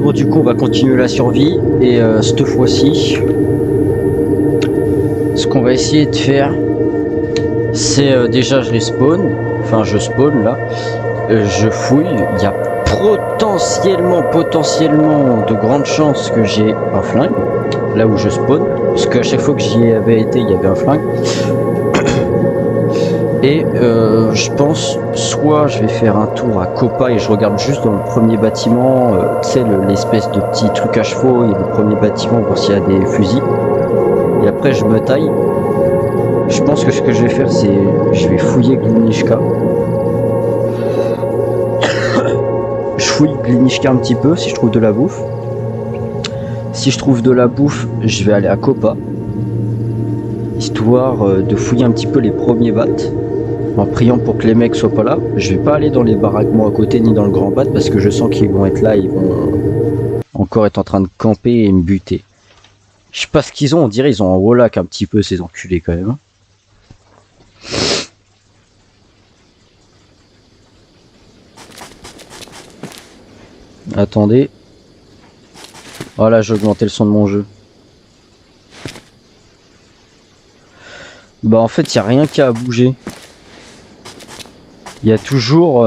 Bon, du coup, on va continuer la survie. Et cette fois-ci, ce qu'on va essayer de faire, c'est déjà je respawn. Enfin, je spawn là. Je fouille. Il y a potentiellement de grandes chances que j'ai un flingue. Là où je spawn. Parce qu'à chaque fois que j'y avais été, il y avait un flingue. Et je pense, soit je vais faire un tour à Copa et je regarde juste dans le premier bâtiment, tu sais, l'espèce de petit truc à chevaux, il y a le premier bâtiment pour s'il y a des fusils. Et après je me taille. Je pense que ce que je vais faire, c'est je vais fouiller Glinishka. Je fouille Glinishka un petit peu si je trouve de la bouffe. Si je trouve de la bouffe, je vais aller à Copa. Histoire de fouiller un petit peu les premiers bats. En priant pour que les mecs soient pas là. Je vais pas aller dans les baraquements à côté ni dans le grand bat parce que je sens qu'ils vont être là, ils vont encore être en train de camper et me buter. Je sais pas ce qu'ils ont, on dirait ils ont un wallach un petit peu ces enculés quand même. Attendez. Oh là, j'ai augmenté le son de mon jeu. Bah en fait, il y a rien qui a bougé. Il y a toujours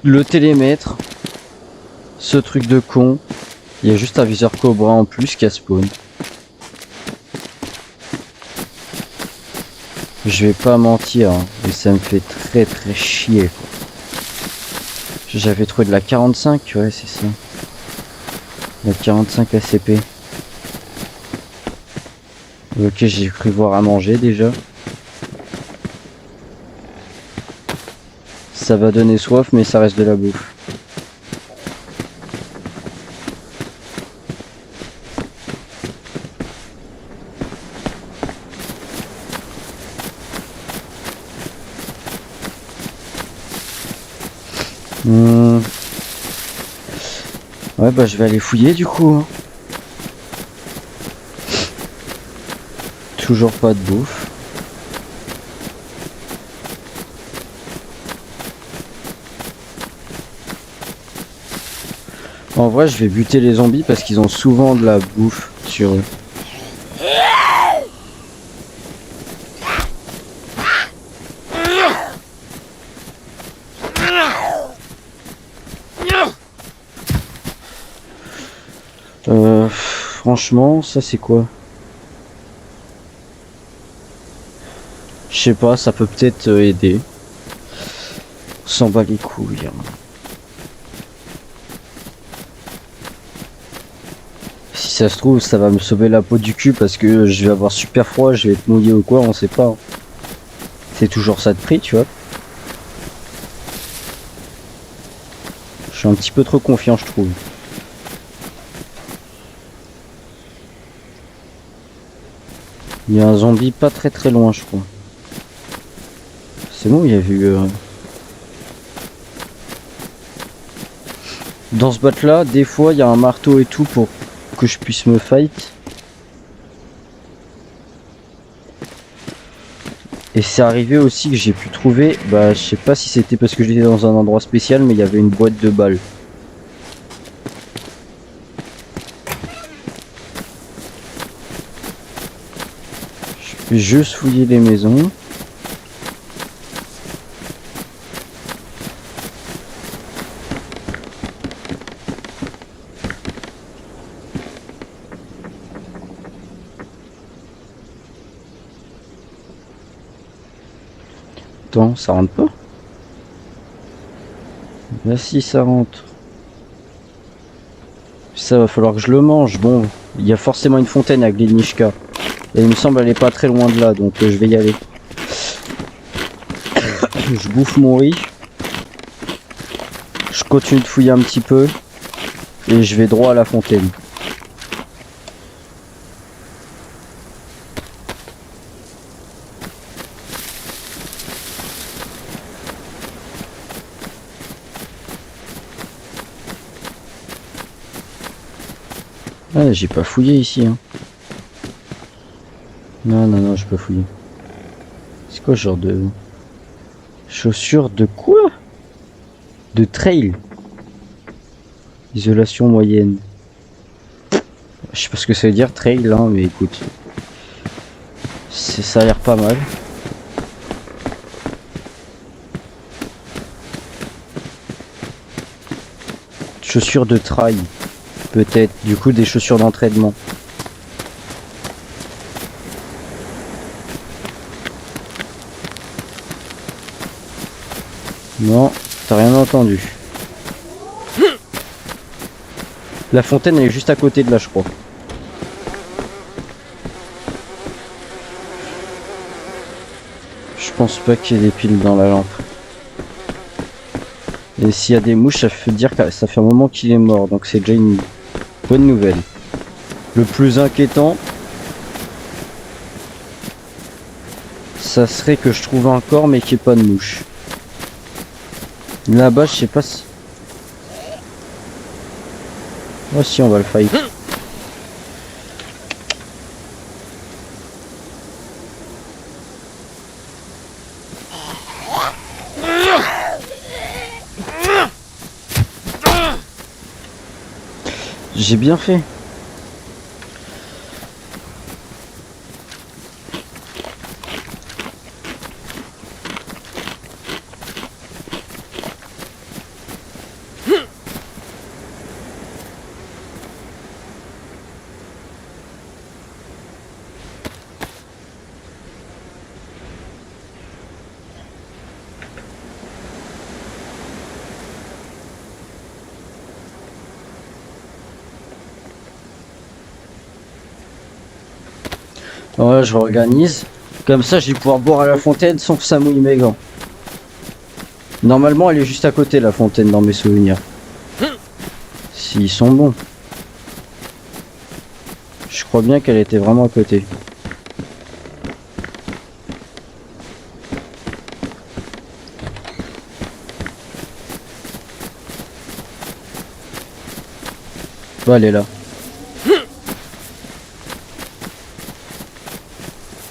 le télémètre, ce truc de con. Il y a juste un viseur Cobra en plus qui a spawn. Je vais pas mentir, hein, mais ça me fait très chier. J'avais trouvé de la 45, ouais c'est ça. La 45 ACP. Ok, j'ai cru voir à manger déjà. Ça va donner soif, mais ça reste de la bouffe. Ouais, bah je vais aller fouiller du coup. Hein. Toujours pas de bouffe. En vrai, je vais buter les zombies parce qu'ils ont souvent de la bouffe sur eux. Franchement, ça c'est quoi? Je sais pas, ça peut peut-être aider. On s'en bat les couilles. Si ça se trouve, ça va me sauver la peau du cul parce que je vais avoir super froid, je vais être mouillé ou quoi, on sait pas. C'est toujours ça de prix, tu vois. Je suis un petit peu trop confiant, je trouve. Il y a un zombie pas très loin, je crois. C'est bon, il y a eu... Dans ce bat là, des fois, il y a un marteau et tout pour que je puisse me fight. Et c'est arrivé aussi que j'ai pu trouver... Bah, je sais pas si c'était parce que j'étais dans un endroit spécial, mais il y avait une boîte de balles. Je vais juste fouiller les maisons. Attends, ça rentre pas? Là si ça rentre. Ça va falloir que je le mange. Bon, il y a forcément une fontaine à Glinishka. Et il me semble elle est pas très loin de là, donc je vais y aller. Je bouffe mon riz. Je continue de fouiller un petit peu. Et je vais droit à la fontaine. Ah, j'ai pas fouillé ici. Hein. Non, j'ai pas fouillé. C'est quoi ce genre de... Chaussures de quoi? De trail. Isolation moyenne. Je sais pas ce que ça veut dire trail, hein, mais écoute. Ça a l'air pas mal. Chaussures de trail. Peut-être. Du coup, des chaussures d'entraînement. Non, t'as rien entendu. La fontaine elle est juste à côté de là, je crois. Je pense pas qu'il y ait des piles dans la lampe. Et s'il y a des mouches, ça veut dire que ça fait un moment qu'il est mort, donc c'est déjà une bonne nouvelle. Le plus inquiétant, ça serait que je trouve un corps mais qu'il n'y ait pas de mouche. Là-bas, je sais pas si... Oh si, on va le fight. J'ai bien fait. Ouais, je réorganise. Comme ça, je vais pouvoir boire à la fontaine sans que ça mouille mes gants. Normalement, elle est juste à côté, la fontaine, dans mes souvenirs. S'ils sont bons. Je crois bien qu'elle était vraiment à côté. Bah, elle est là.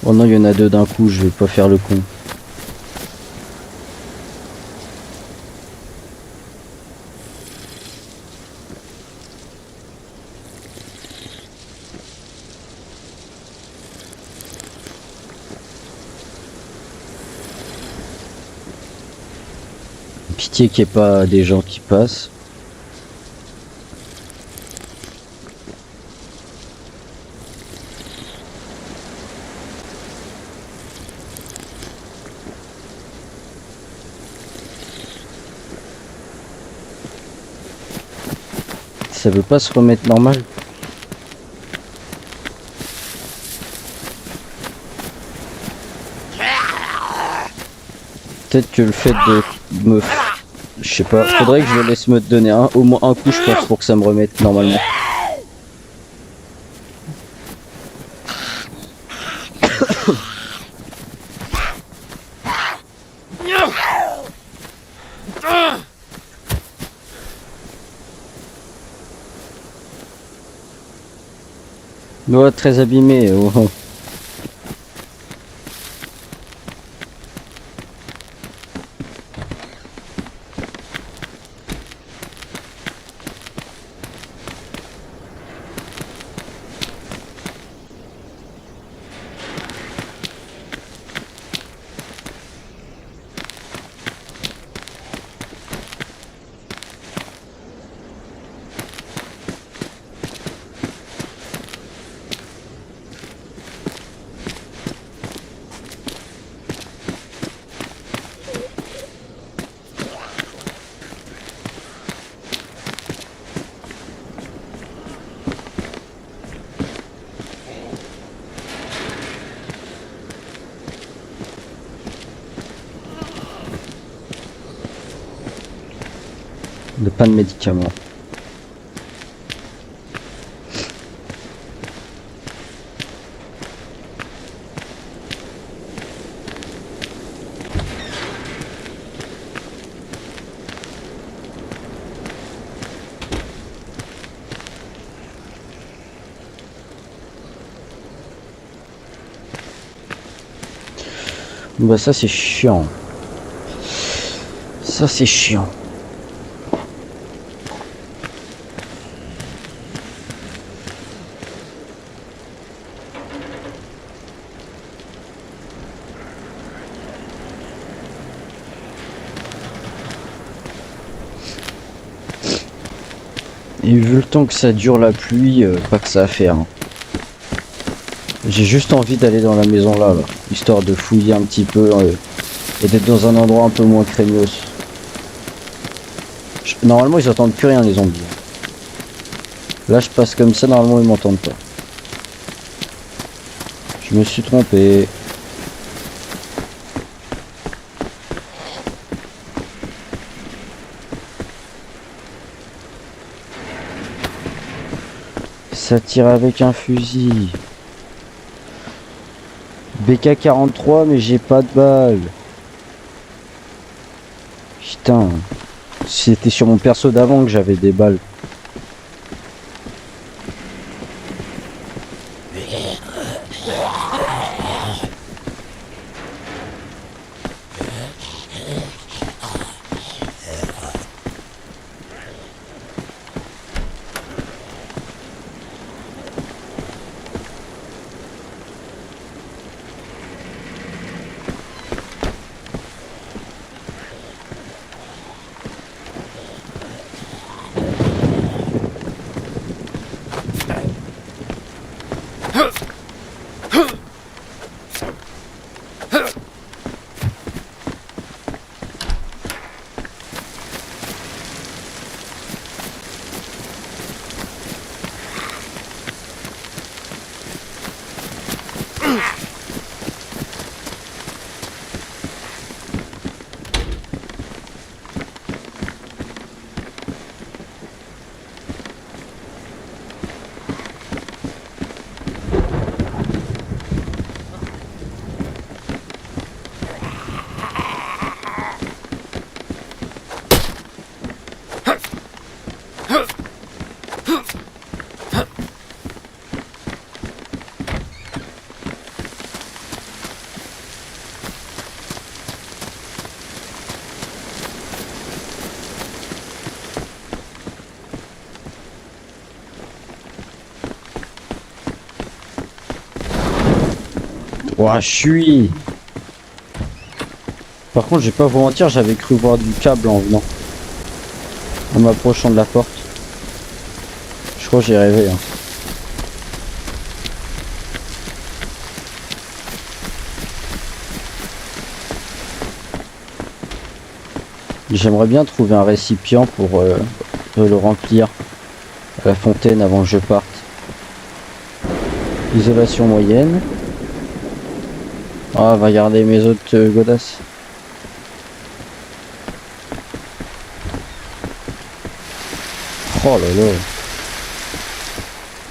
Oh non, il y en a deux d'un coup, je vais pas faire le con. Pitié qu'il n'y ait pas des gens qui passent. Ça veut pas se remettre normal. Peut-être que le fait de me... Je sais pas, faudrait que je le laisse me donner au moins un coup, je pense, pour que ça me remette normalement. Ouais, très abîmé. Oh, oh. De pas de médicaments. Bah ça c'est chiant. Ça c'est chiant. Et vu le temps que ça dure la pluie, pas que ça à faire, hein. J'ai juste envie d'aller dans la maison là, histoire de fouiller un petit peu et d'être dans un endroit un peu moins craignos. Normalement ils entendent plus rien les zombies. Là je passe comme ça, normalement ils m'entendent pas. Je me suis trompé. Ça tire avec un fusil. BK-43 mais j'ai pas de balles. Putain. C'était sur mon perso d'avant que j'avais des balles. Ouah, je suis. Par contre, je vais pas vous mentir, j'avais cru voir du câble en venant. En m'approchant de la porte. Je crois que j'ai rêvé, hein. J'aimerais bien trouver un récipient pour le remplir à la fontaine avant que je parte. Isolation moyenne. Ah, va garder mes autres godasses. Oh là là.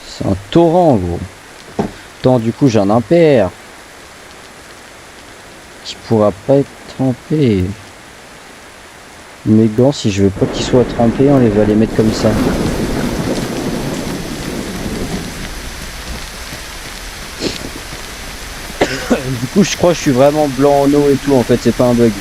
C'est un torrent, gros. Attends, du coup, j'ai un impair qui pourra pas être trempé. Mes gants, si je veux pas qu'ils soient trempés, on va les mettre comme ça. Du coup, je crois que je suis vraiment blanc en eau et tout. En fait, c'est pas un bug.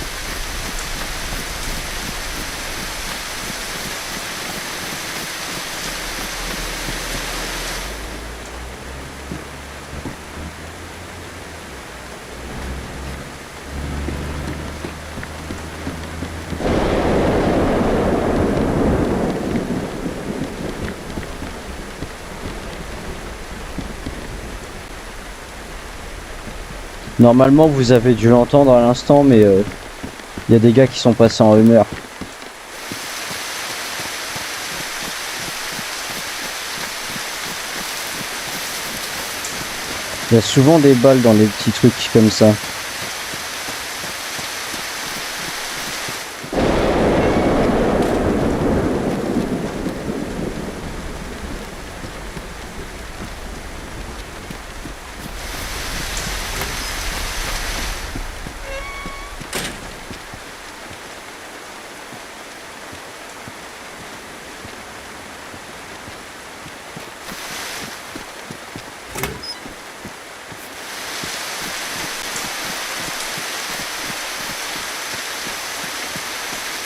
Normalement, vous avez dû l'entendre à l'instant, mais il y a des gars qui sont passés en rumeur. Il y a souvent des balles dans les petits trucs comme ça.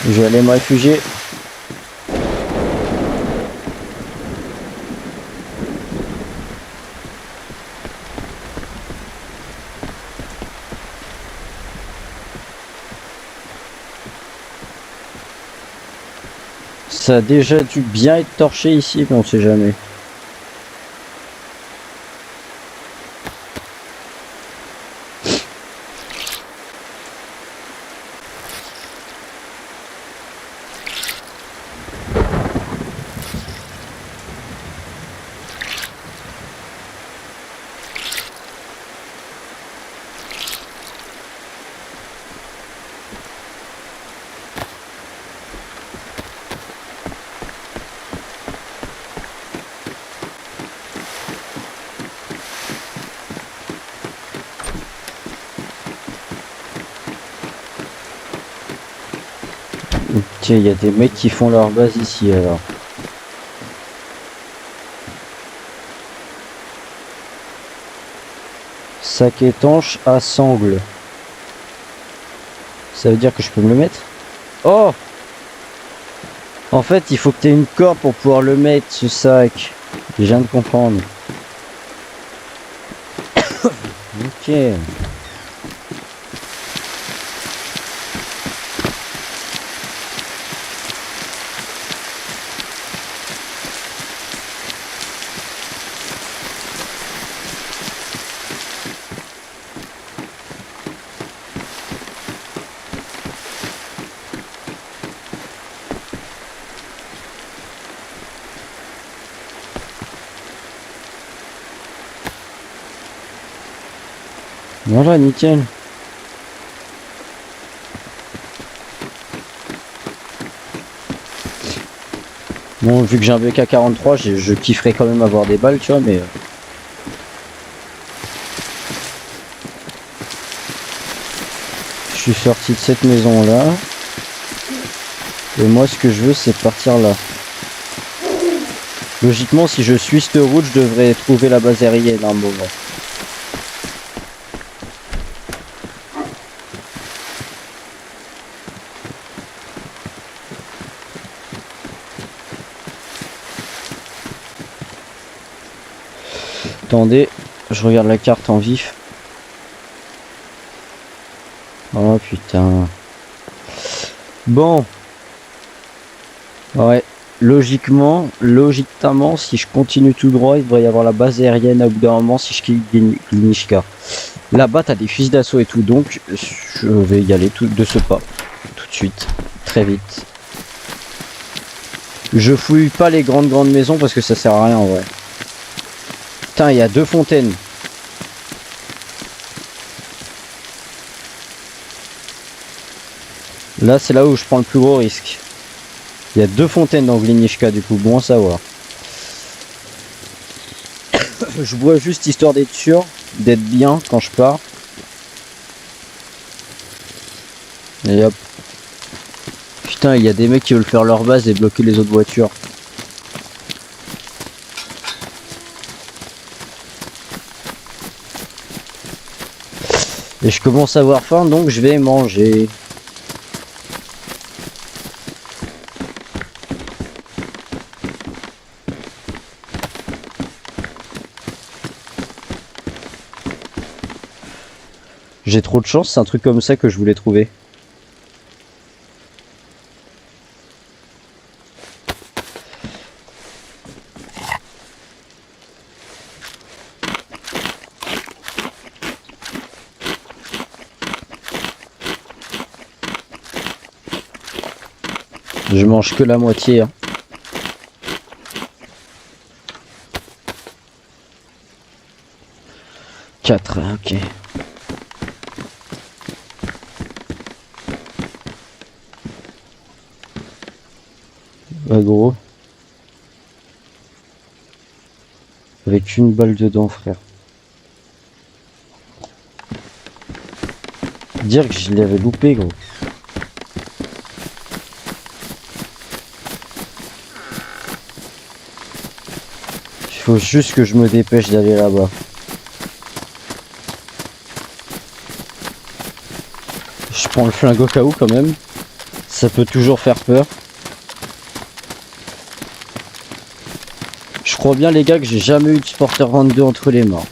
Je vais aller me réfugier. Ça a déjà dû bien être torché ici, mais on sait jamais. Tiens, il y a des mecs qui font leur base ici alors. Sac étanche à sangle. Ça veut dire que je peux me le mettre? Oh! En fait, il faut que tu aies une corde pour pouvoir le mettre, ce sac. Je viens de comprendre. Ok. Voilà, nickel. Bon, vu que j'ai un BK-43, je kifferais quand même avoir des balles, tu vois, mais... Je suis sorti de cette maison-là. Et moi, ce que je veux, c'est partir là. Logiquement, si je suis cette route, je devrais trouver la base aérienne à un moment. Attendez, je regarde la carte en vif. Oh putain. Bon. Ouais. Logiquement, si je continue tout droit, il devrait y avoir la base aérienne à bout d'un moment si je quitte Glinichka. Là-bas, t'as des fusils d'assaut et tout, donc je vais y aller tout de ce pas. Tout de suite. Très vite. Je fouille pas les grandes maisons parce que ça sert à rien en vrai. Putain, il y a 2 fontaines. Là, c'est là où je prends le plus gros risque. Il y a 2 fontaines dans Glinichka, du coup, bon à savoir. Je bois juste histoire d'être sûr, d'être bien quand je pars. Et hop. Putain, il y a des mecs qui veulent faire leur base et bloquer les autres voitures. Et je commence à avoir faim, donc je vais manger. J'ai trop de chance, c'est un truc comme ça que je voulais trouver. Je mange que la moitié. Hein. Quatre, ok. Bah gros. Avec une balle dedans, frère. Dire que je l'avais loupé, gros. Il faut juste que je me dépêche d'aller là-bas. Je prends le flingue au cas où quand même. Ça peut toujours faire peur. Je crois bien les gars que j'ai jamais eu de Sporter 22 entre les mains.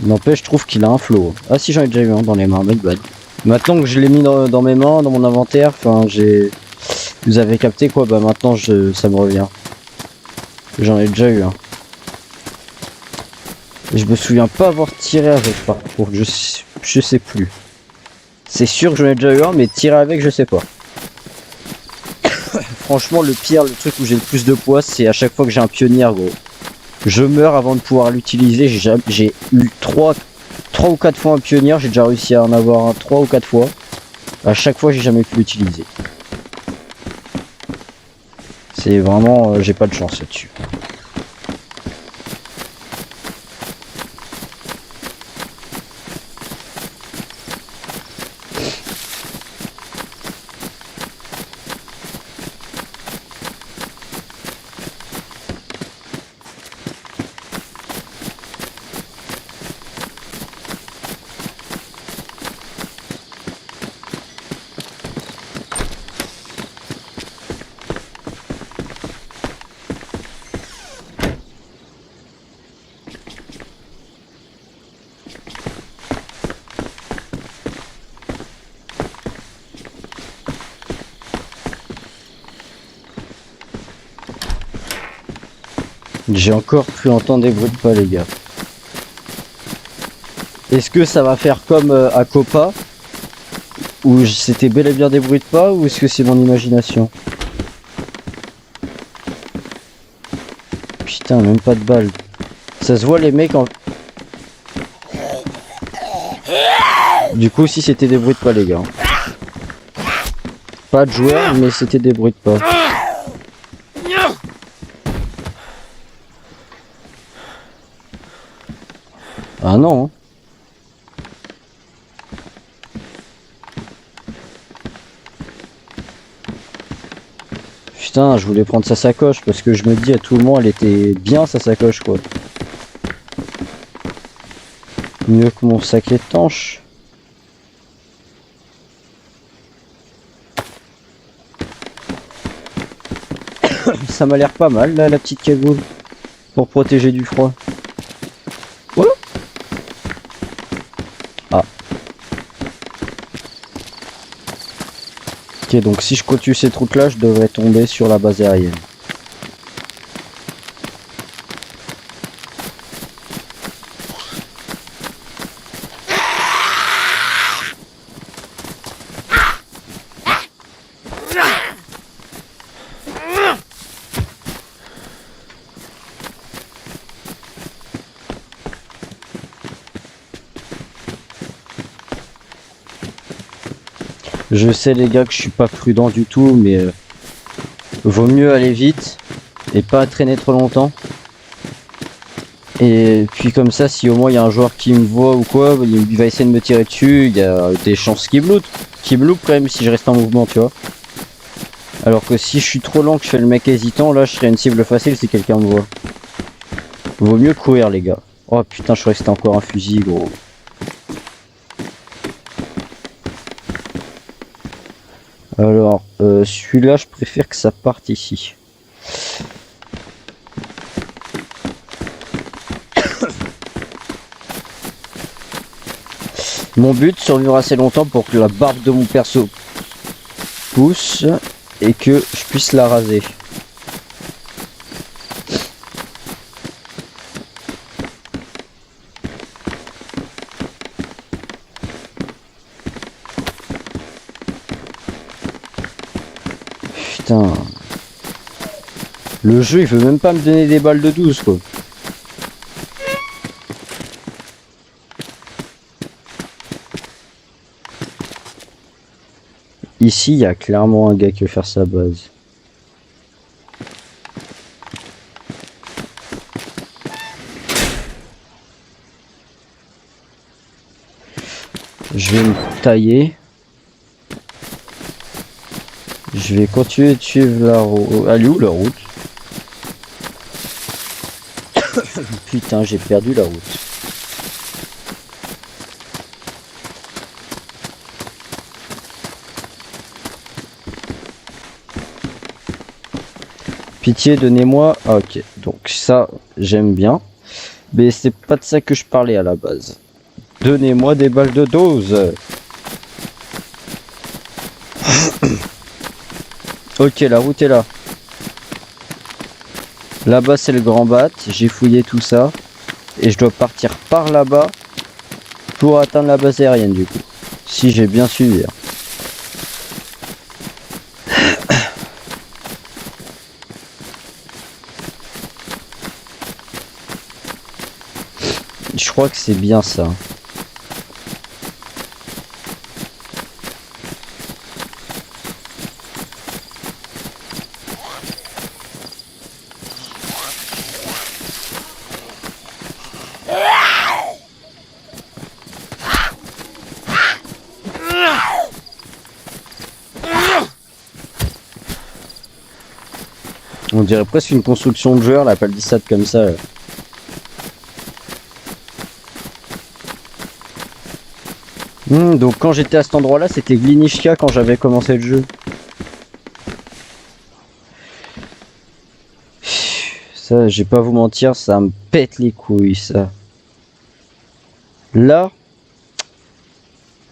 N'empêche, je trouve qu'il a un flow. Ah si, j'en ai déjà eu un dans les mains, my bad. Maintenant que je l'ai mis dans mes mains, dans mon inventaire, enfin j'ai... Vous avez capté quoi? Bah maintenant ça me revient. J'en ai déjà eu un. Et je me souviens pas avoir tiré avec par contre, je sais plus. C'est sûr que j'en ai déjà eu un, mais tirer avec, je sais pas. Franchement, le pire, le truc où j'ai le plus de poids, c'est à chaque fois que j'ai un pionnier, gros. Je meurs avant de pouvoir l'utiliser. J'ai eu 3 ou 4 fois un pionnier, j'ai déjà réussi à en avoir un 3 ou 4 fois. À chaque fois, j'ai jamais pu l'utiliser. C'est vraiment, j'ai pas de chance là-dessus. J'ai encore cru entendre des bruits de pas, les gars. Est-ce que ça va faire comme à Copa, où c'était bel et bien des bruits de pas, ou est-ce que c'est mon imagination? Putain, même pas de balles. Ça se voit les mecs en... Du coup, si c'était des bruits de pas, les gars. Pas de joueurs, mais c'était des bruits de pas. Ah non. Putain, je voulais prendre sa sacoche parce que je me dis à tout le monde elle était bien sa sacoche quoi. Mieux que mon sac étanche. Ça m'a l'air pas mal là la petite cagoule pour protéger du froid. Oh ah. Ok, donc si je continue ces trucs là, je devrais tomber sur la base aérienne. Je sais les gars que je suis pas prudent du tout, mais vaut mieux aller vite et pas traîner trop longtemps. Et puis comme ça, si au moins il y a un joueur qui me voit ou quoi, il va essayer de me tirer dessus, il y a des chances qu'il me loupe quand même si je reste en mouvement, tu vois. Alors que si je suis trop lent, que je fais le mec hésitant, là je serais une cible facile si quelqu'un me voit. Vaut mieux courir les gars. Oh putain, je croyais que c'était encore un fusil gros. Alors, celui-là, je préfère que ça parte ici. Mon but, survivre assez longtemps pour que la barbe de mon perso pousse et que je puisse la raser. Putain. Le jeu il veut même pas me donner des balles de 12 quoi. Ici il y a clairement un gars qui veut faire sa base. Je vais me tailler. Je vais continuer de suivre la route. Elle est où la route? Putain, j'ai perdu la route. Pitié, donnez-moi. Ah, ok, donc ça, j'aime bien. Mais c'est pas de ça que je parlais à la base. Donnez-moi des balles de 12. Ok, la route est là. Là-bas c'est le grand bat, j'ai fouillé tout ça. Et je dois partir par là-bas pour atteindre la base aérienne du coup. Si j'ai bien suivi. Je crois que c'est bien ça. On dirait presque une construction de joueur, la palissade comme ça. Donc quand j'étais à cet endroit-là, c'était Glinishka quand j'avais commencé le jeu. Ça, je vais pas vous mentir, ça me pète les couilles, ça. Là,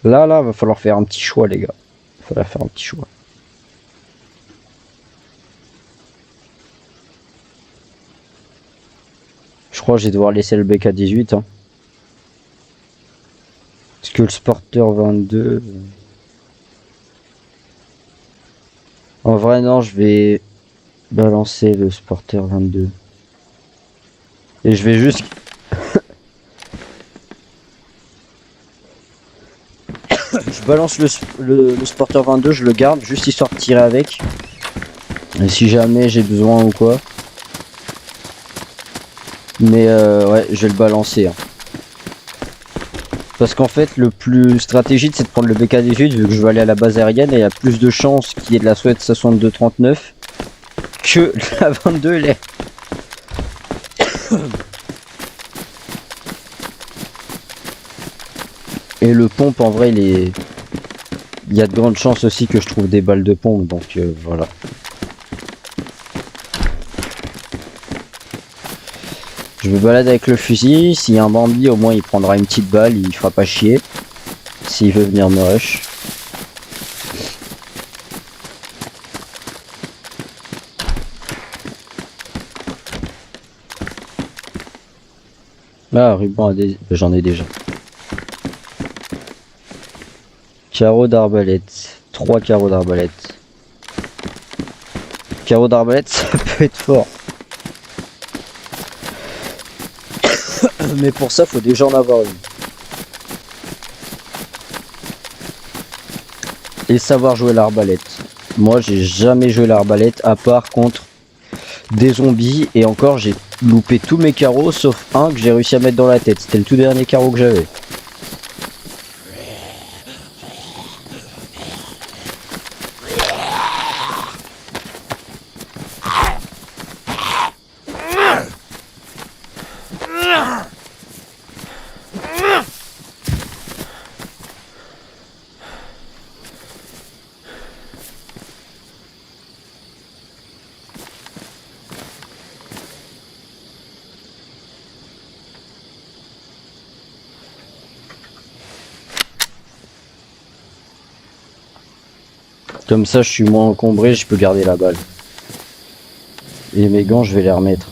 va falloir faire un petit choix, les gars. Va falloir faire un petit choix. Je crois que je vais devoir laisser le BK18. Hein. Parce que le Sporter 22... En vrai, non, je vais balancer le Sporter 22. Et je vais juste... je balance le Sporter 22, je le garde, juste histoire de tirer avec. Et si jamais j'ai besoin ou quoi. Mais ouais, je vais le balancer. Hein. Parce qu'en fait, le plus stratégique, c'est de prendre le BK-18, vu que je vais aller à la base aérienne, et il y a plus de chances qu'il y ait de la Souhaite 62-39 que la 22 l'est. Et le pompe, en vrai, il y a de grandes chances aussi que je trouve des balles de pompe, donc voilà. Je me balade avec le fusil, s'il y a un bandit, au moins il prendra une petite balle, il fera pas chier. S'il veut venir me rush. Ah, ruban, j'en ai déjà. Carreau d'arbalète. 3 carreaux d'arbalète. Carreau d'arbalète, ça peut être fort. Mais pour ça, faut déjà en avoir une. Et savoir jouer l'arbalète. Moi, j'ai jamais joué l'arbalète à part contre des zombies. Et encore, j'ai loupé tous mes carreaux sauf un que j'ai réussi à mettre dans la tête. C'était le tout dernier carreau que j'avais. Comme ça, je suis moins encombré, je peux garder la balle. Et mes gants, je vais les remettre.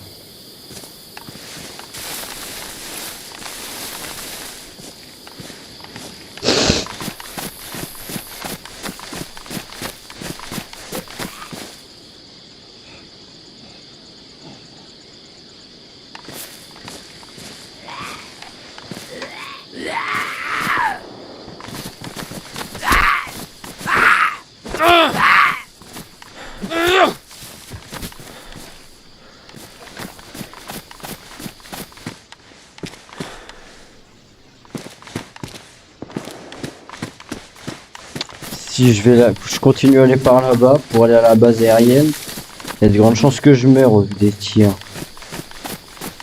Si je vais là, je continue à aller par là-bas pour aller à la base aérienne, il y a de grandes chances que je meure des tirs.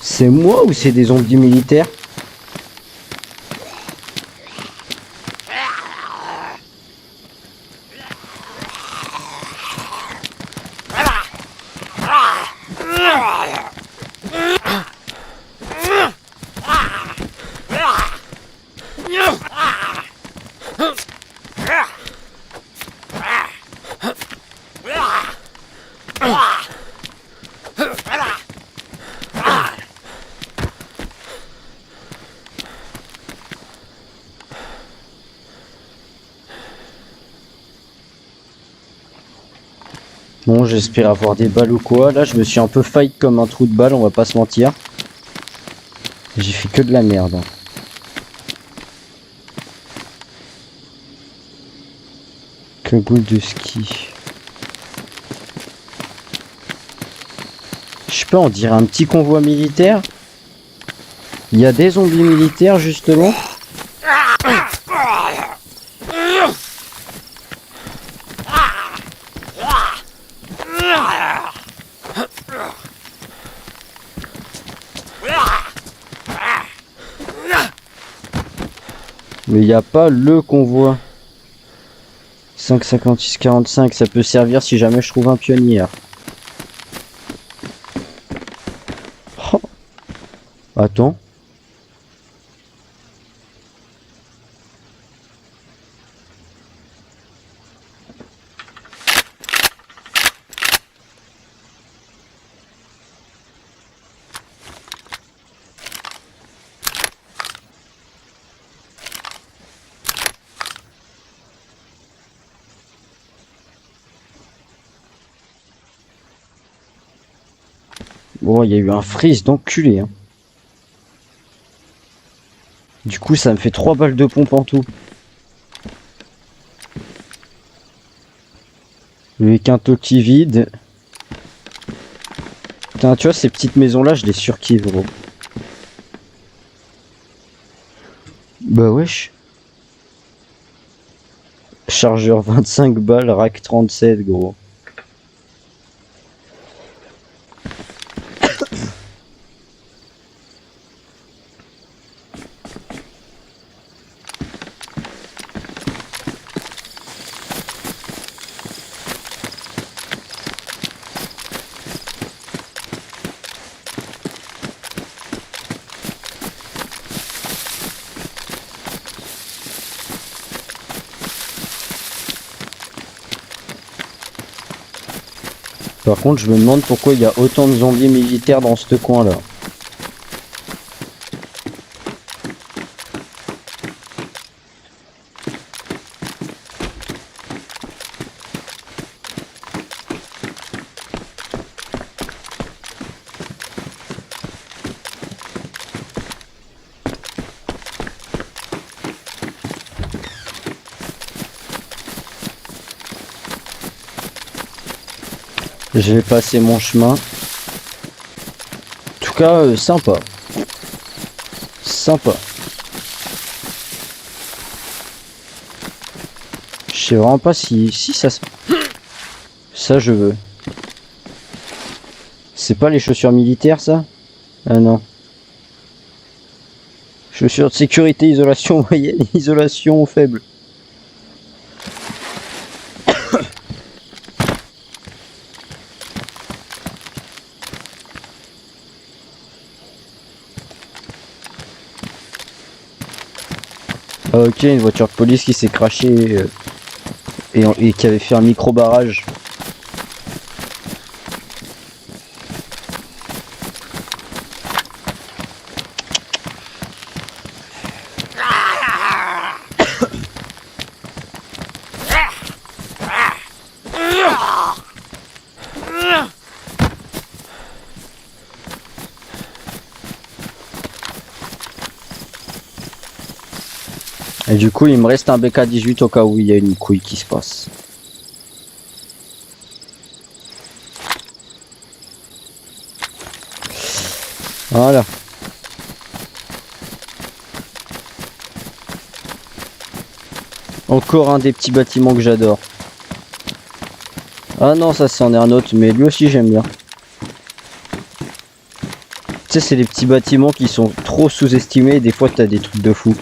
C'est moi ou c'est des zombies militaires? Bon, j'espère avoir des balles ou quoi. Là, je me suis un peu fight comme un trou de balle, on va pas se mentir. J'ai fait que de la merde. Cagoule de ski. Je sais pas, on dirait un petit convoi militaire. Il y a des zombies militaires justement. Mais il n'y a pas le convoi. 5,56,45, ça peut servir si jamais je trouve un pionnier. Oh. Attends. Bon, il y a eu un freeze d'enculé. Hein. Du coup, ça me fait 3 balles de pompe en tout. Avec un toki vide. Putain, tu vois, ces petites maisons-là, je les surkiffe, gros. Bah wesh. Chargeur 25 balles, rack 37, gros. Par contre, je me demande pourquoi il y a autant de zombies militaires dans ce coin-là. Je vais passer mon chemin. En tout cas, sympa. Sympa. Je sais vraiment pas si ça se... Ça, je veux. C'est pas les chaussures militaires, ça? Ah non. Chaussures de sécurité, isolation moyenne, isolation faible. Ah, ok, une voiture de police qui s'est crashée et qui avait fait un micro barrage. Et du coup, il me reste un BK-18 au cas où il y a une couille qui se passe. Voilà. Encore un des petits bâtiments que j'adore. Ah non, ça c'en est un autre, mais lui aussi j'aime bien. Tu sais, c'est des petits bâtiments qui sont trop sous-estimés et des fois t'as des trucs de fou.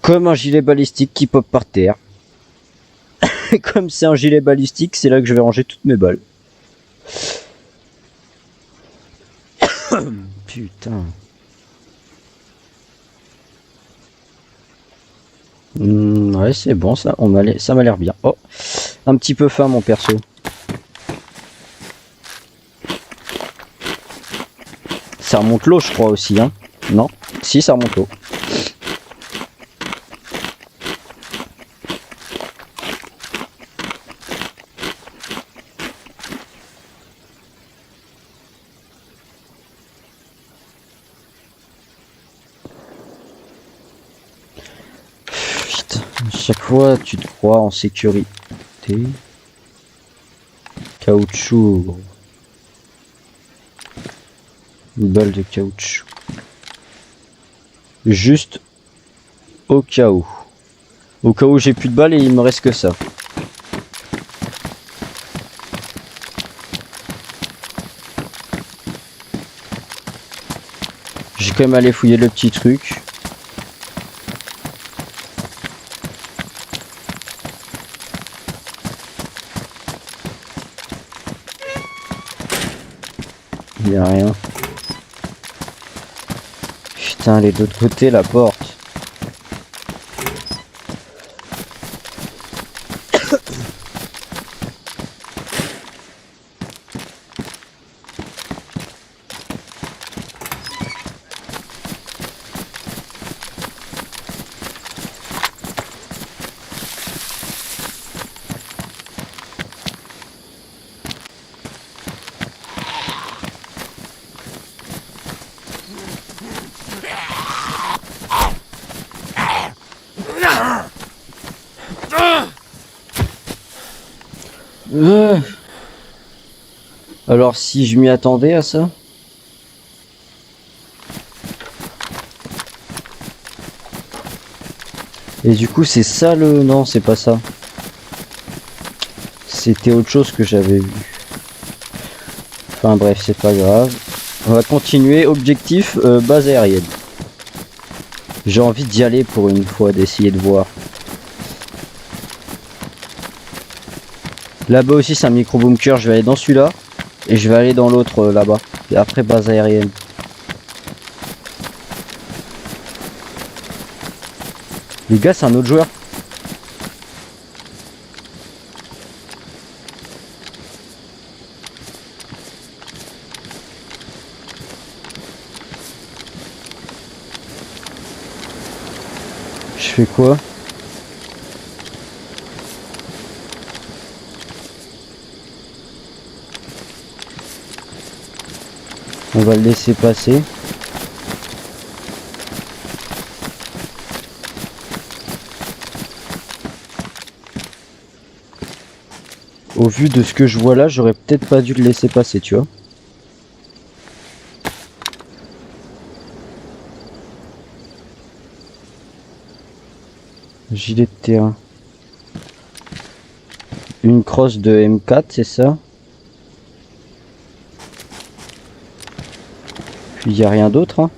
Comme un gilet balistique qui pop par terre. Et comme c'est un gilet balistique, c'est là que je vais ranger toutes mes balles. Putain. Ouais, c'est bon, ça m'a l'air bien. Oh, un petit peu faim, mon perso. Ça remonte l'eau, je crois aussi, hein. Non? Si, ça remonte l'eau. Chaque fois, tu te crois en sécurité. Caoutchouc. Une balle de caoutchouc. Juste au cas où. Au cas où j'ai plus de balles et il me reste que ça. J'ai quand même allé fouiller le petit truc. Il n'y a rien. Putain, elle est de l'autre côté, la porte. Alors si je m'y attendais à ça. Et du coup c'est ça le... Non, c'est pas ça. C'était autre chose que j'avais vu. Enfin bref, c'est pas grave. On va continuer. Objectif, base aérienne. J'ai envie d'y aller pour une fois, d'essayer de voir. Là-bas aussi c'est un micro-bunker, je vais aller dans celui-là. Et je vais aller dans l'autre là-bas. Et après base aérienne. Les gars, c'est un autre joueur. Je fais quoi? On va le laisser passer. Au vu de ce que je vois là, j'aurais peut-être pas dû le laisser passer, tu vois. Gilet de terrain. Une crosse de M4, c'est ça? Puis il n'y a rien d'autre, hein.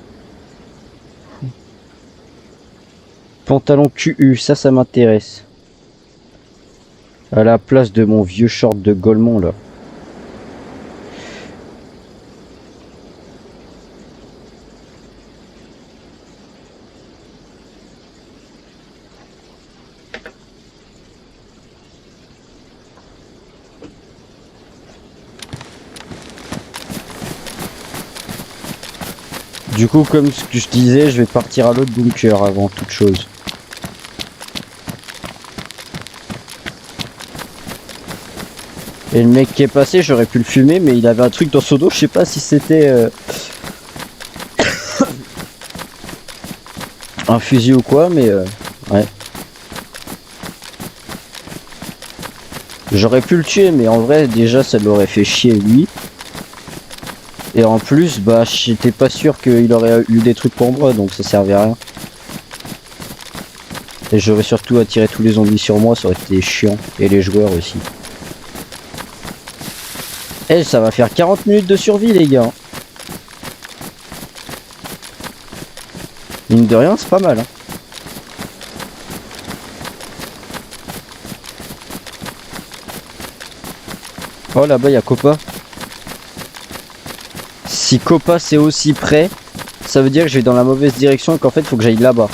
Pantalon QU, ça m'intéresse. À la place de mon vieux short de Golemont, là. Du coup, comme ce que je disais, je vais partir à l'autre bunker avant toute chose. Et le mec qui est passé, j'aurais pu le fumer, mais il avait un truc dans son dos, je sais pas si c'était un fusil ou quoi, mais ouais. J'aurais pu le tuer, mais en vrai, déjà, ça l'aurait fait chier lui. Et en plus, bah, j'étais pas sûr qu'il aurait eu des trucs pour moi, donc ça servait à rien. Et j'aurais surtout attiré tous les zombies sur moi, ça aurait été chiant. Et les joueurs aussi. Eh, ça va faire 40 minutes de survie, les gars. Mine de rien, c'est pas mal. Hein. Oh, là-bas, il y a Copa. Si Copa c'est aussi près, ça veut dire que je vais dans la mauvaise direction et qu'en fait, il faut que j'aille là-bas.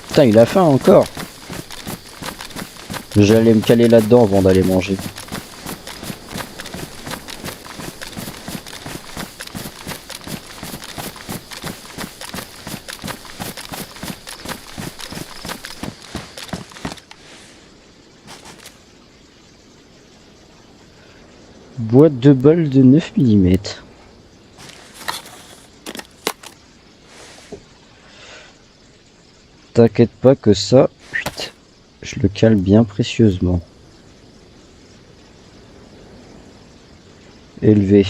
Putain, il a faim encore. J'allais me caler là-dedans avant d'aller manger. Boîte de balles de 9 mm. T'inquiète pas que ça, putain, je le cale bien précieusement. Élevé.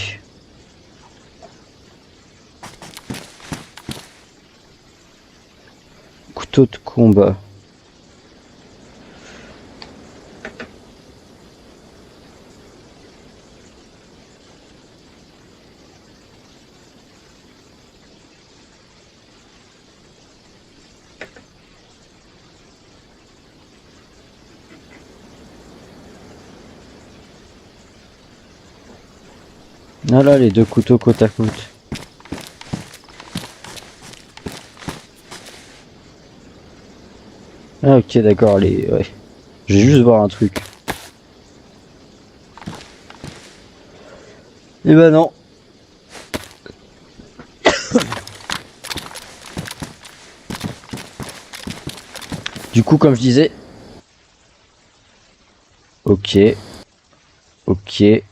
Couteau de combat. Ah là, les deux couteaux côte à côte. Ah ok, d'accord, les... Ouais. Je vais juste voir un truc. Eh ben non. Du coup, comme je disais... Ok. Ok. Et...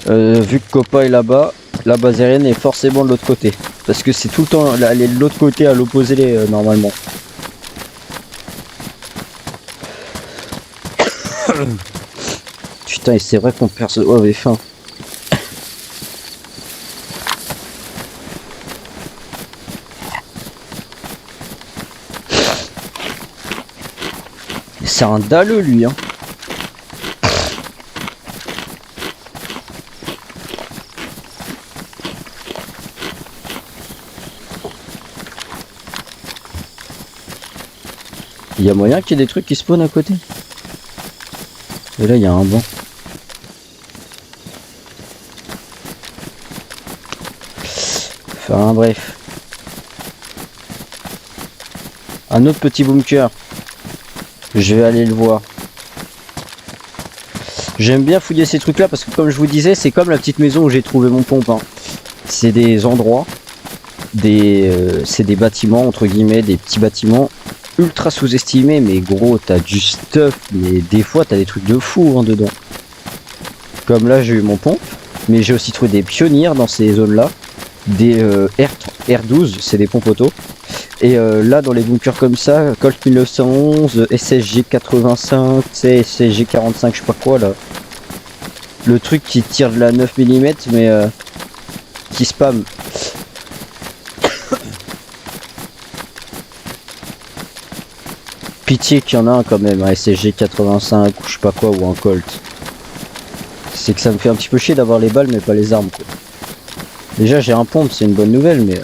vu que Copa est là-bas, la base aérienne est forcément de l'autre côté. Parce que c'est tout le temps, elle est de l'autre côté à l'opposé normalement. Putain, et c'est vrai qu'on perd ce... Oh, avait faim. C'est un dalleux lui, hein. Il y a moyen qu'il y ait des trucs qui spawnent à côté. Et là, il y a un banc. Enfin, bref. Un autre petit bunker. Je vais aller le voir. J'aime bien fouiller ces trucs là parce que comme je vous disais, c'est comme la petite maison où j'ai trouvé mon pompe, hein. C'est des endroits, c'est des bâtiments entre guillemets, des petits bâtiments ultra sous-estimés, mais gros t'as du stuff, mais des fois t'as des trucs de fou hein, dedans. Comme là j'ai eu mon pompe, mais j'ai aussi trouvé des pionniers dans ces zones là, des R12, c'est des pompes auto. Et là dans les bunkers comme ça, Colt 1911, SSG 85, SSG 45, je sais pas quoi là. Le truc qui tire de la 9 mm mais qui spam. Pitié qu'il y en a un quand même, un SSG 85 ou je sais pas quoi, ou un Colt. C'est que ça me fait un petit peu chier d'avoir les balles mais pas les armes quoi. Déjà j'ai un pompe, c'est une bonne nouvelle mais...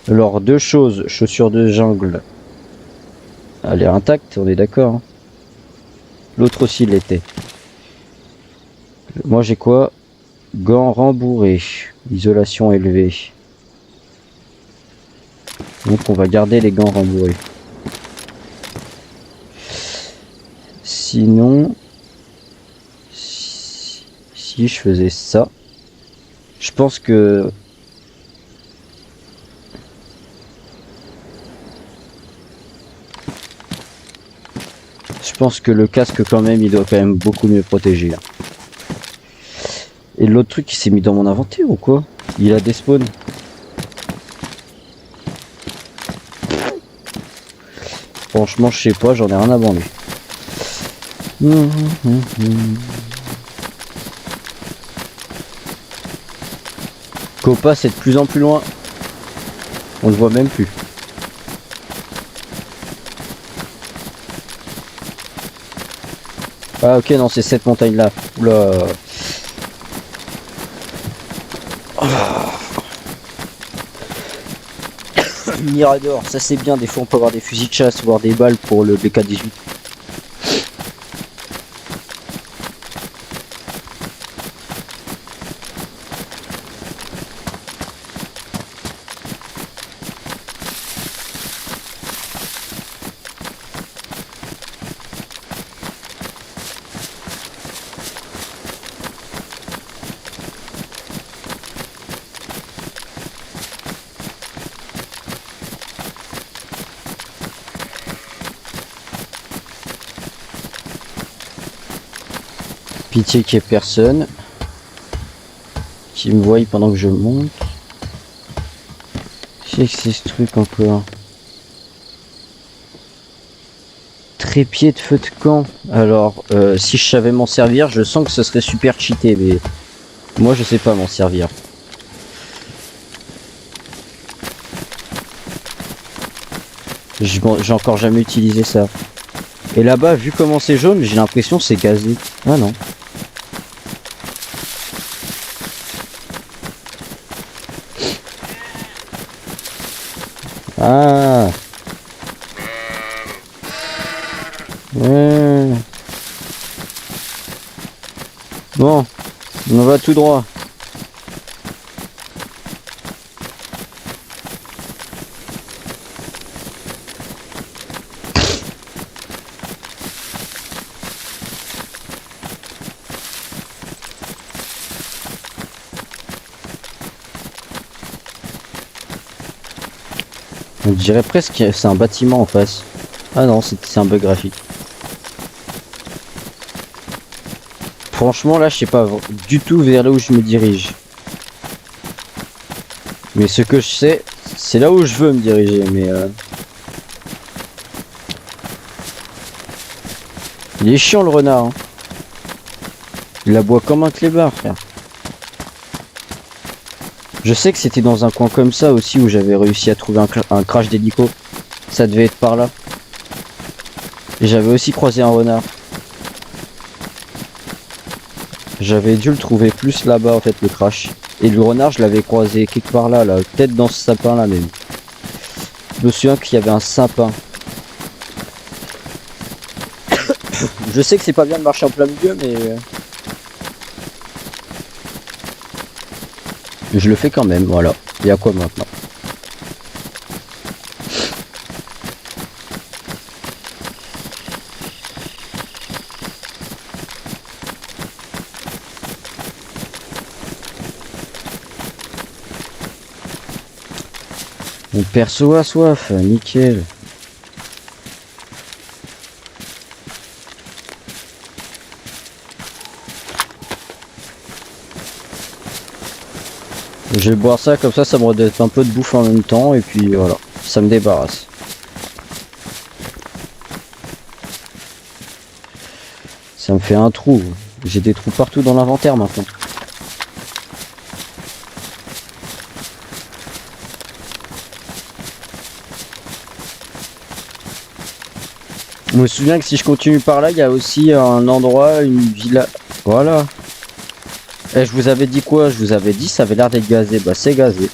Alors deux choses, chaussures de jungle. Elle est intacte, on est d'accord. Hein. L'autre aussi l'était. Moi j'ai quoi? Gants rembourrés, isolation élevée. Donc on va garder les gants rembourrés. Sinon, si je faisais ça, je pense que... Je pense que le casque quand même, il doit quand même beaucoup mieux protéger. Là. Et l'autre truc qui s'est mis dans mon inventaire ou quoi? Il a des spawns. Franchement, je sais pas, j'en ai rien à branler. Copa, c'est de plus en plus loin. On le voit même plus. Ah ok, non, c'est cette montagne là. Oula. Oh. Mirador, ça c'est bien, des fois on peut avoir des fusils de chasse, voire des balles pour le BK-18. Pitié qu'il n'y ait personne qui me voie pendant que je monte. Qu'est-ce que c'est ce truc encore? Trépied de feu de camp. Alors, si je savais m'en servir, je sens que ce serait super cheaté, mais moi je sais pas m'en servir. J'ai encore jamais utilisé ça. Et là-bas, vu comment c'est jaune, j'ai l'impression que c'est gazé. Ah non. Ah. Ouais. Bon, on va tout droit. On dirait presque que c'est un bâtiment en face. Ah non, c'est un bug graphique. Franchement là je sais pas du tout vers là où je me dirige. Mais ce que je sais, c'est là où je veux me diriger, mais il est chiant le renard, hein. Il aboie comme un clébard, frère. Je sais que c'était dans un coin comme ça aussi où j'avais réussi à trouver un crash d'hélico. Ça devait être par là. Et j'avais aussi croisé un renard. J'avais dû le trouver plus là-bas en fait, le crash. Et le renard je l'avais croisé quelque part là, peut-être dans ce sapin là même. Je me souviens qu'il y avait un sapin. Je sais que c'est pas bien de marcher en plein milieu, mais je le fais quand même, voilà. Et à quoi maintenant? Mon perso a soif, nickel. Je vais boire ça, comme ça me redonne un peu de bouffe en même temps, et puis voilà, ça me débarrasse. Ça me fait un trou. J'ai des trous partout dans l'inventaire maintenant. Je me souviens que si je continue par là, il y a aussi un endroit, une villa. Voilà. Et je vous avais dit quoi? Je vous avais dit ça avait l'air d'être gazé. Bah c'est gazé.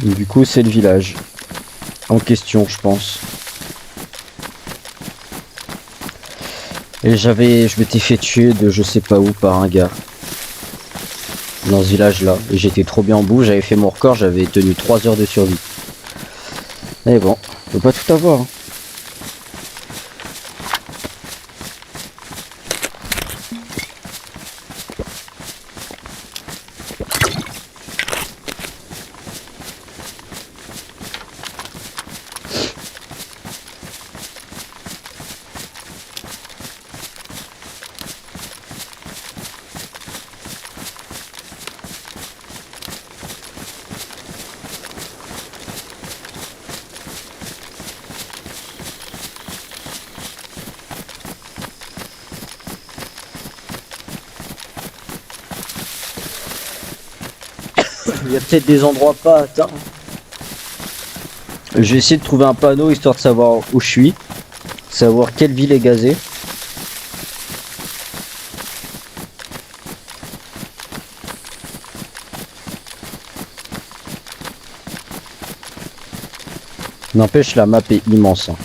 Et du coup c'est le village en question, je pense. Et je m'étais fait tuer de je sais pas où par un gars. Dans ce village là. Et j'étais trop bien en bout, j'avais fait mon record, j'avais tenu 3 heures de survie. Mais bon, on peut pas tout avoir, hein. Il y a peut-être des endroits pas atteints. Je vais essayer de trouver un panneau histoire de savoir où je suis. Savoir quelle ville est gazée. N'empêche, la map est immense, hein.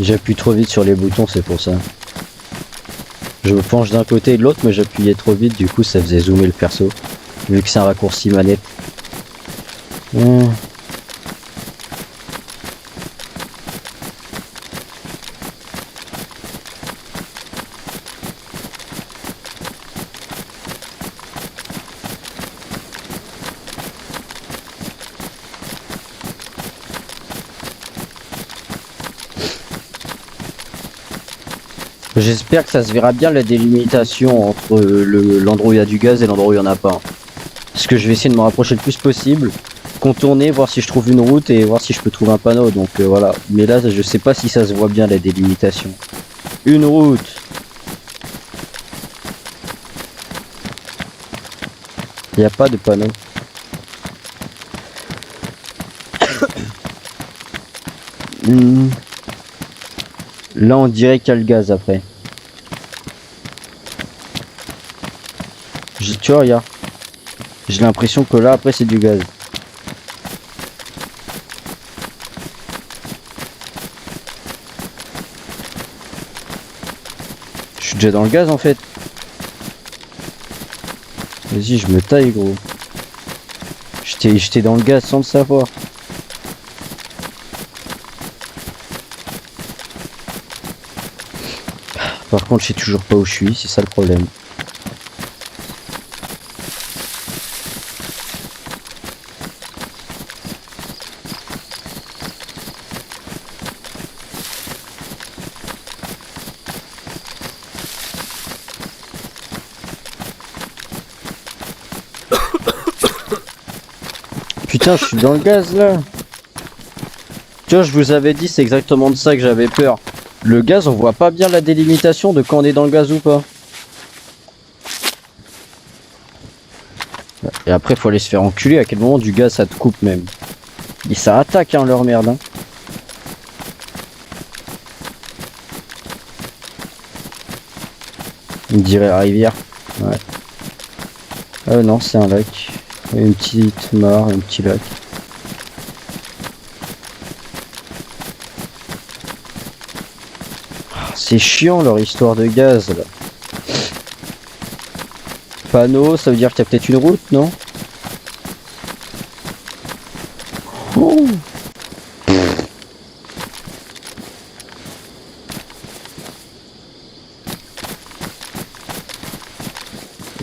J'appuie trop vite sur les boutons, c'est pour ça. Je me penche d'un côté et de l'autre, mais j'appuyais trop vite, du coup ça faisait zoomer le perso. Vu que c'est un raccourci manette. J'espère que ça se verra bien la délimitation entre l'endroit où il y a du gaz et l'endroit où il n'y en a pas. Parce que je vais essayer de me rapprocher le plus possible, contourner, voir si je trouve une route et voir si je peux trouver un panneau. Donc voilà. Mais là, je sais pas si ça se voit bien la délimitation. Une route. Il n'y a pas de panneau. Là, on dirait qu'il y a le gaz après. Tu vois, regarde. J'ai l'impression que là, après, c'est du gaz. Je suis déjà dans le gaz, en fait. Vas-y, je me taille, gros. J'étais dans le gaz sans le savoir. Par contre, je sais toujours pas où je suis, c'est ça le problème. Putain, je suis dans le gaz là. Tu vois, je vous avais dit, c'est exactement de ça que j'avais peur. Le gaz, on voit pas bien la délimitation de quand on est dans le gaz ou pas. Et après, faut aller se faire enculer. À quel moment du gaz ça te coupe même. Et ça attaque, hein, leur merde. Hein. On dirait la rivière. Ouais. Non, c'est un lac. Une petite mare, un petit lac. C'est chiant leur histoire de gaz là. Panneau, ça veut dire qu'il y a peut-être une route, non? Oh.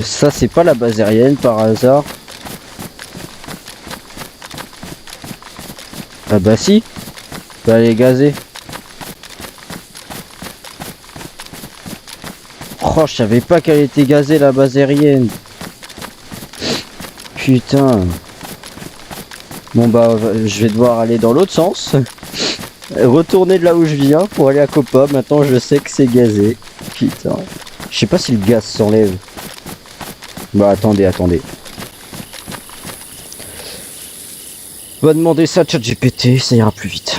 Ça c'est pas la base aérienne par hasard? Ah bah si, bah elle est gazée. Oh, je savais pas qu'elle était gazée la base aérienne. Putain. Bon bah je vais devoir aller dans l'autre sens. Retourner de là où je viens pour aller à Copa. Maintenant je sais que c'est gazé. Putain. Je sais pas si le gaz s'enlève. Bah attendez. On va demander ça à ChatGPT, ça ira plus vite.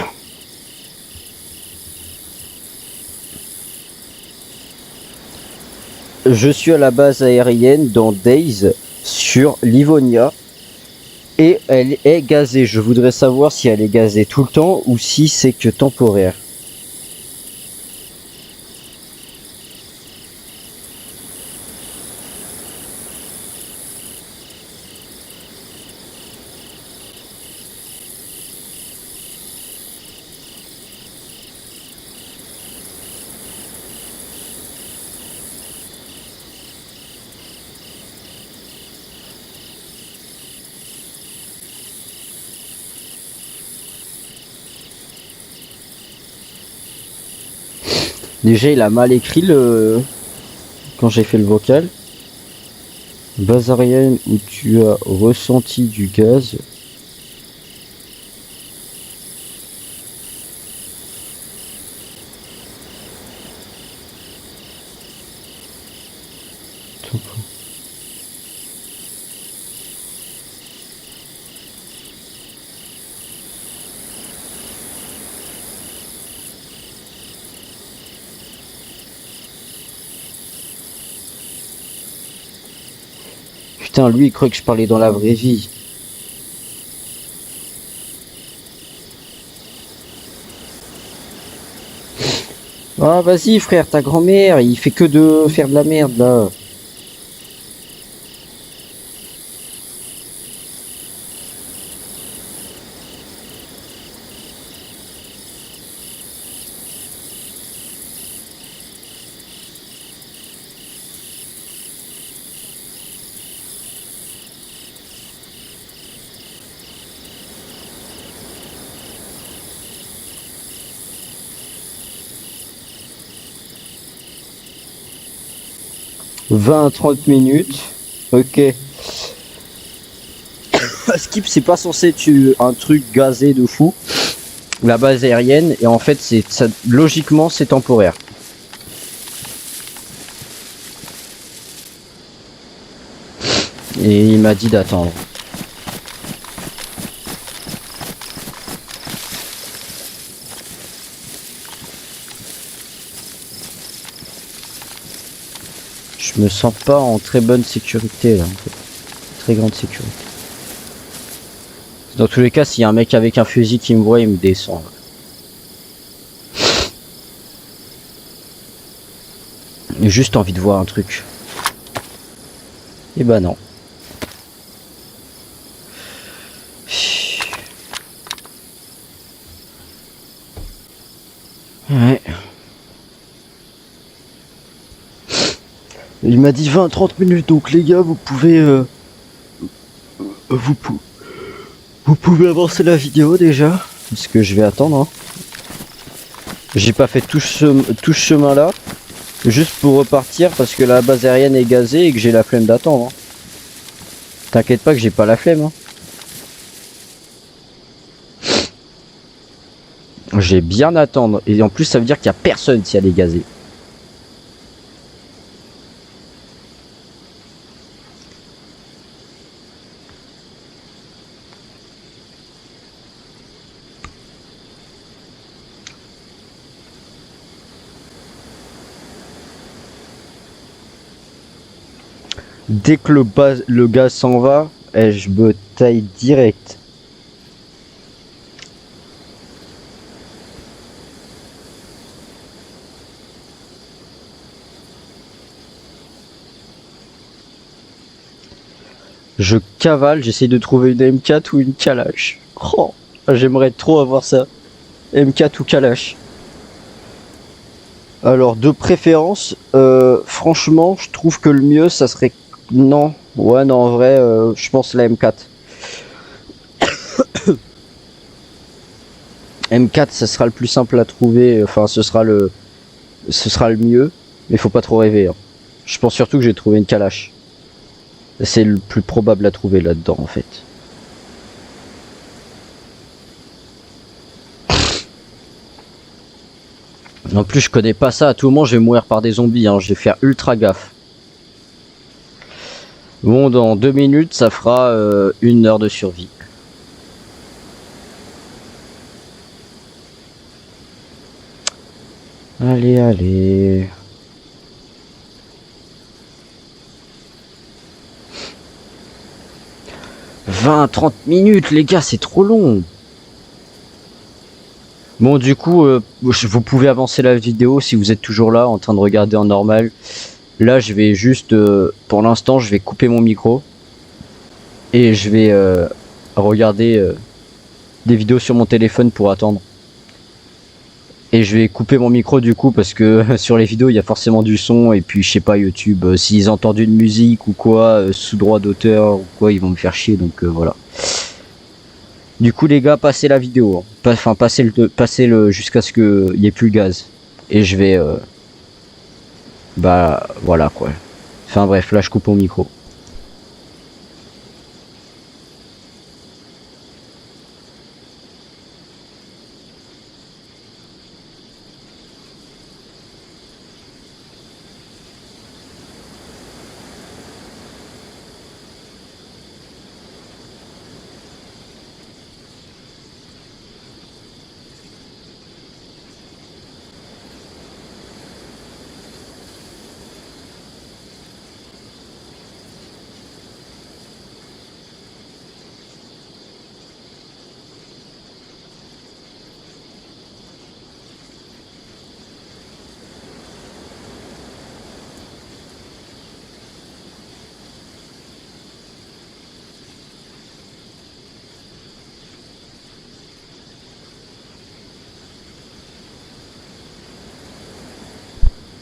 Je suis à la base aérienne dans Days sur Livonia et elle est gazée. Je voudrais savoir si elle est gazée tout le temps ou si c'est que temporaire. Déjà il a mal écrit le quand j'ai fait le vocal. Base aérienne où tu as ressenti du gaz. Putain, lui il croyait que je parlais dans la vraie vie. Ah vas-y frère, ta grand-mère, il fait que de faire de la merde là. 20-30 minutes. Ok. Skip, c'est pas censé être un truc gazé de fou. La base aérienne, et en fait, logiquement, c'est temporaire. Et il m'a dit d'attendre. Je me sens pas en très bonne sécurité là, en fait. Très grande sécurité. Dans tous les cas, s'il y a un mec avec un fusil qui me voit, il me descend. J'ai juste envie de voir un truc. Et bah non. Ouais. Il m'a dit 20-30 minutes, donc les gars, vous pouvez vous pouvez avancer la vidéo déjà, parce que je vais attendre. Hein. J'ai pas fait tout ce chemin là, juste pour repartir, parce que la base aérienne est gazée et que j'ai la flemme d'attendre. Hein. T'inquiète pas que j'ai pas la flemme. Hein. J'ai bien attendre, et en plus ça veut dire qu'il y a personne si elle est gazée. Dès que le gaz s'en va, je me taille direct. Je cavale, j'essaie de trouver une M4 ou une Kalash. Oh, j'aimerais trop avoir ça. M4 ou Kalash. Alors de préférence, franchement, je trouve que le mieux, ça serait... Non, ouais, non, en vrai, je pense la M4. M4, ça sera le plus simple à trouver, enfin, ce sera le mieux, mais faut pas trop rêver. Hein. Je pense surtout que j'ai trouvé une Kalash. C'est le plus probable à trouver là-dedans, en fait. En plus, je connais pas ça. À tout moment, je vais mourir par des zombies. Hein. Je vais faire ultra gaffe. Bon, dans 2 minutes, ça fera 1 heure de survie. Allez, allez. « 20-30 minutes, les gars, c'est trop long. » Bon, du coup, vous pouvez avancer la vidéo si vous êtes toujours là, en train de regarder en normal. Là, je vais juste, pour l'instant, je vais couper mon micro. Et je vais regarder des vidéos sur mon téléphone pour attendre. Et je vais couper mon micro du coup, parce que sur les vidéos, il y a forcément du son. Et puis, je sais pas, YouTube, s'ils entendent une musique ou quoi, sous droit d'auteur ou quoi, ils vont me faire chier, donc voilà. Du coup les gars, passez la vidéo, hein. Enfin passez le jusqu'à ce qu'il n'y ait plus le gaz. Et je vais... bah voilà quoi. Enfin bref, là je coupe mon micro.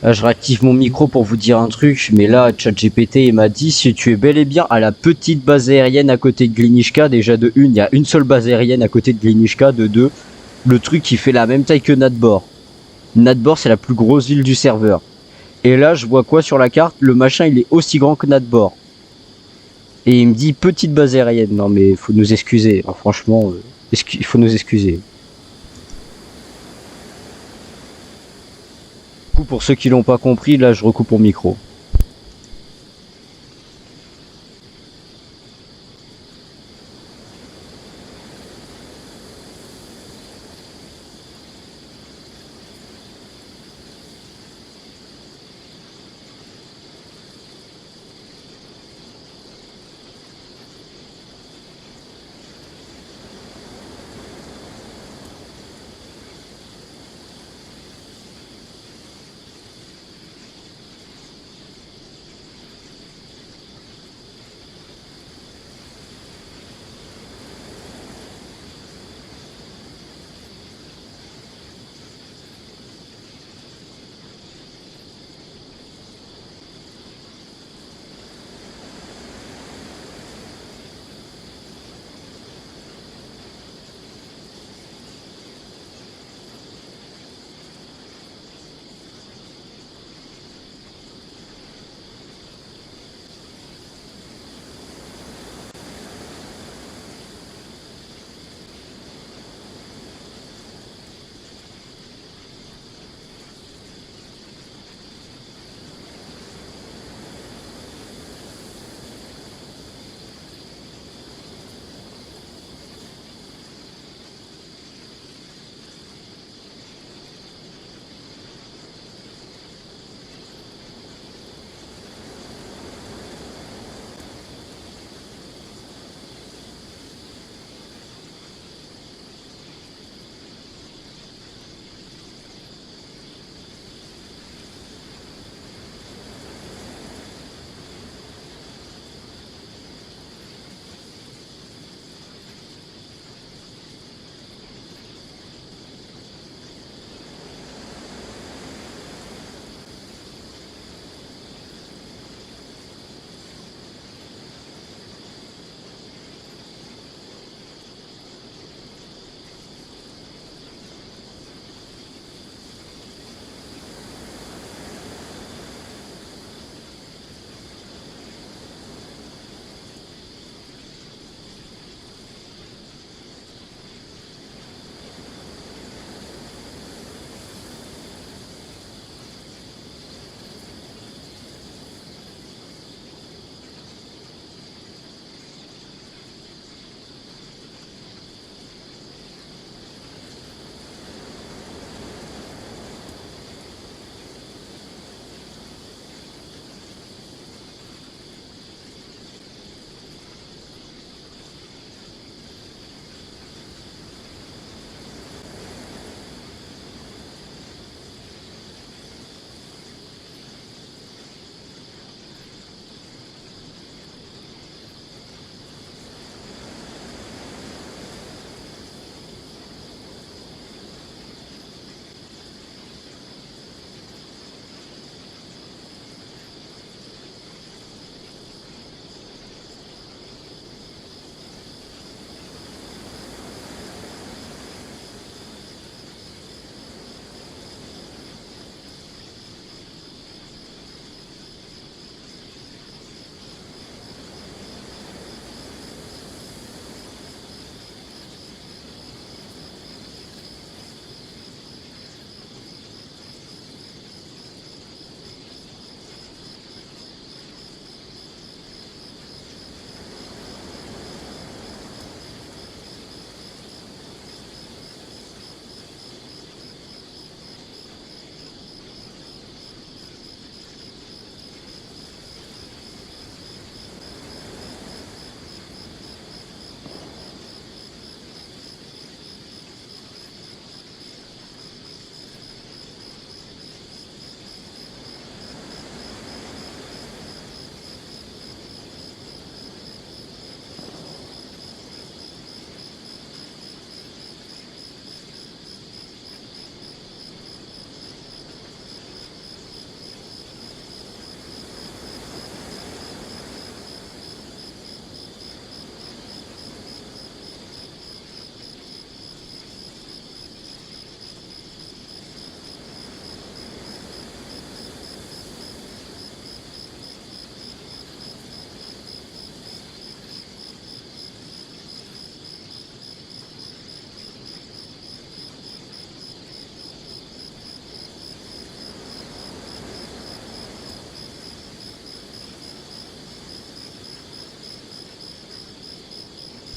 Là, je réactive mon micro pour vous dire un truc, mais là, ChatGPT il m'a dit si tu es bel et bien à la petite base aérienne à côté de Glinishka, déjà de une, il y a une seule base aérienne à côté de Glinishka, de deux, le truc qui fait la même taille que Nadbor. Nadbor, c'est la plus grosse ville du serveur. Et là, je vois quoi sur la carte? Le machin, il est aussi grand que notre bord. Et il me dit petite base aérienne. Non, mais faut nous excuser. Hein, franchement, il faut nous excuser. Du coup, pour ceux qui l'ont pas compris, là, je recoupe mon micro.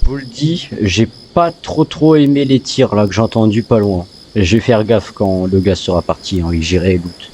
vous le dis, j'ai pas trop aimé les tirs là que j'ai entendu pas loin. Je vais faire gaffe quand le gars sera parti, hein, j'irai loot.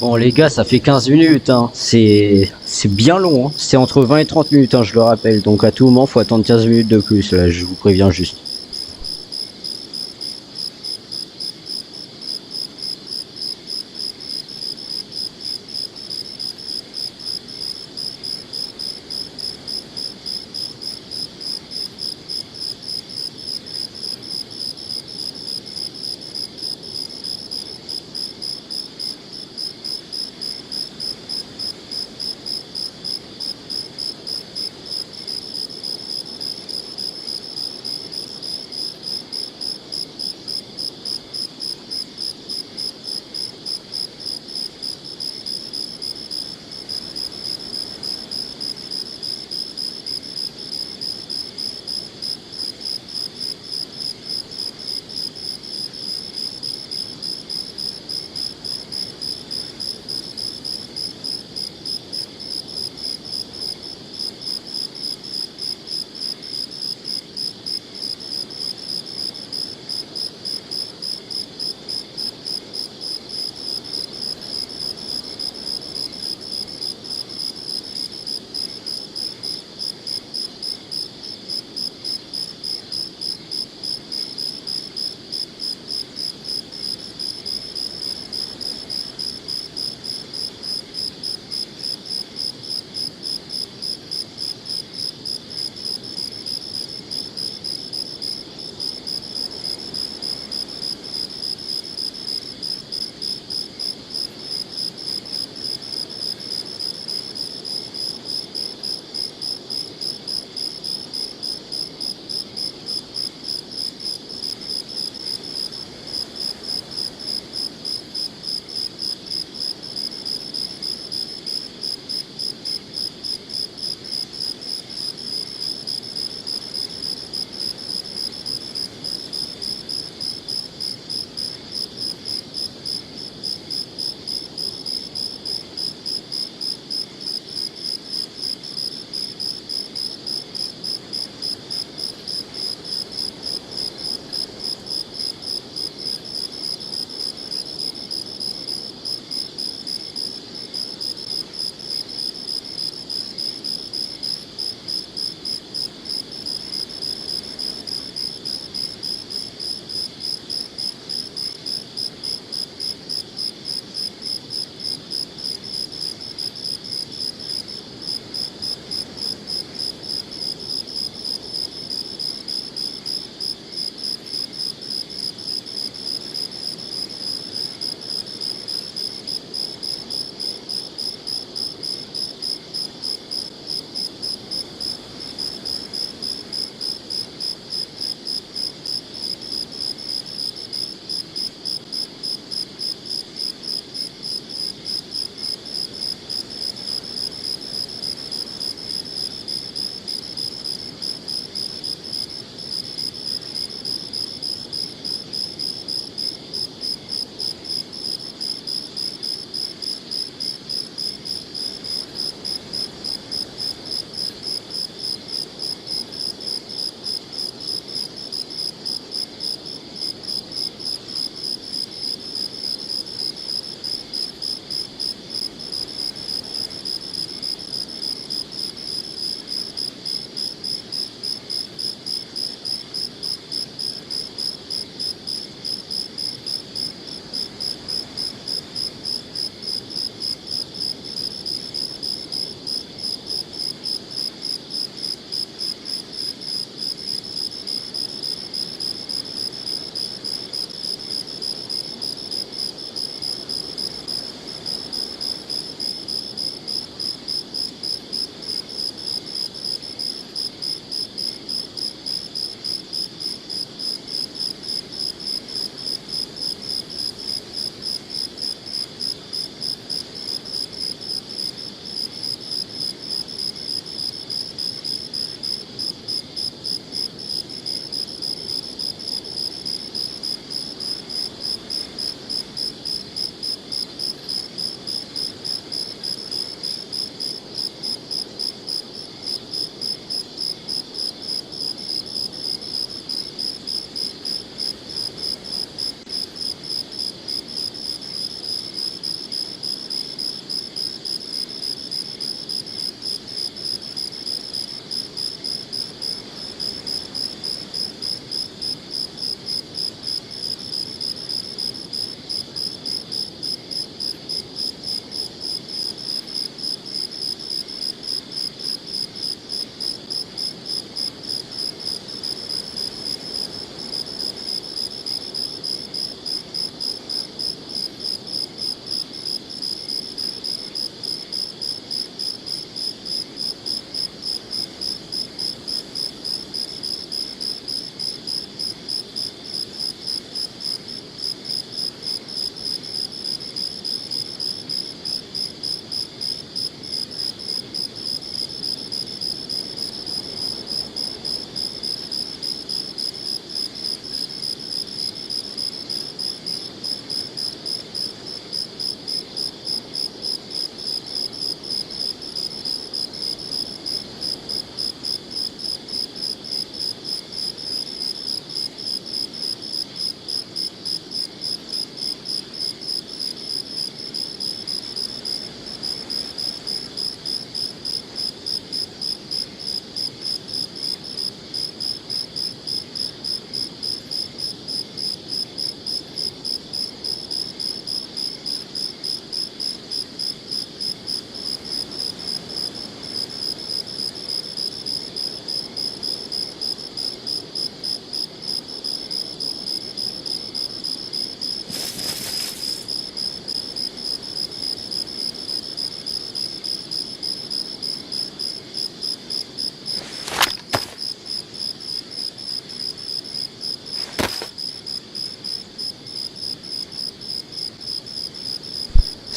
Bon les gars, ça fait 15 minutes, hein. C'est bien long, hein. C'est entre 20 et 30 minutes, hein, je le rappelle. Donc à tout moment, faut attendre 15 minutes de plus, là, je vous préviens juste.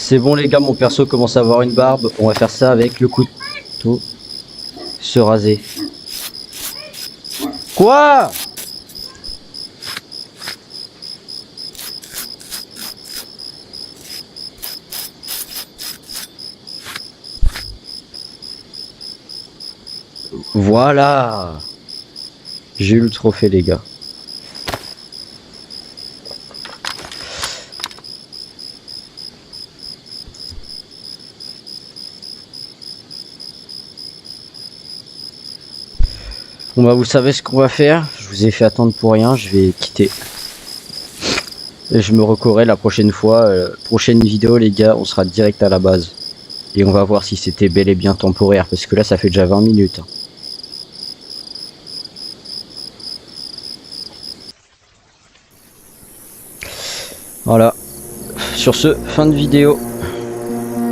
C'est bon les gars, mon perso commence à avoir une barbe. On va faire ça avec le couteau. Se raser. Quoi? Voilà. J'ai eu le trophée les gars. Bon bah vous savez ce qu'on va faire. Je vous ai fait attendre pour rien. Je vais quitter. Et je me recorrai la prochaine fois. Prochaine vidéo les gars. On sera direct à la base. Et on va voir si c'était bel et bien temporaire. Parce que là ça fait déjà 20 minutes. Voilà. Sur ce, fin de vidéo.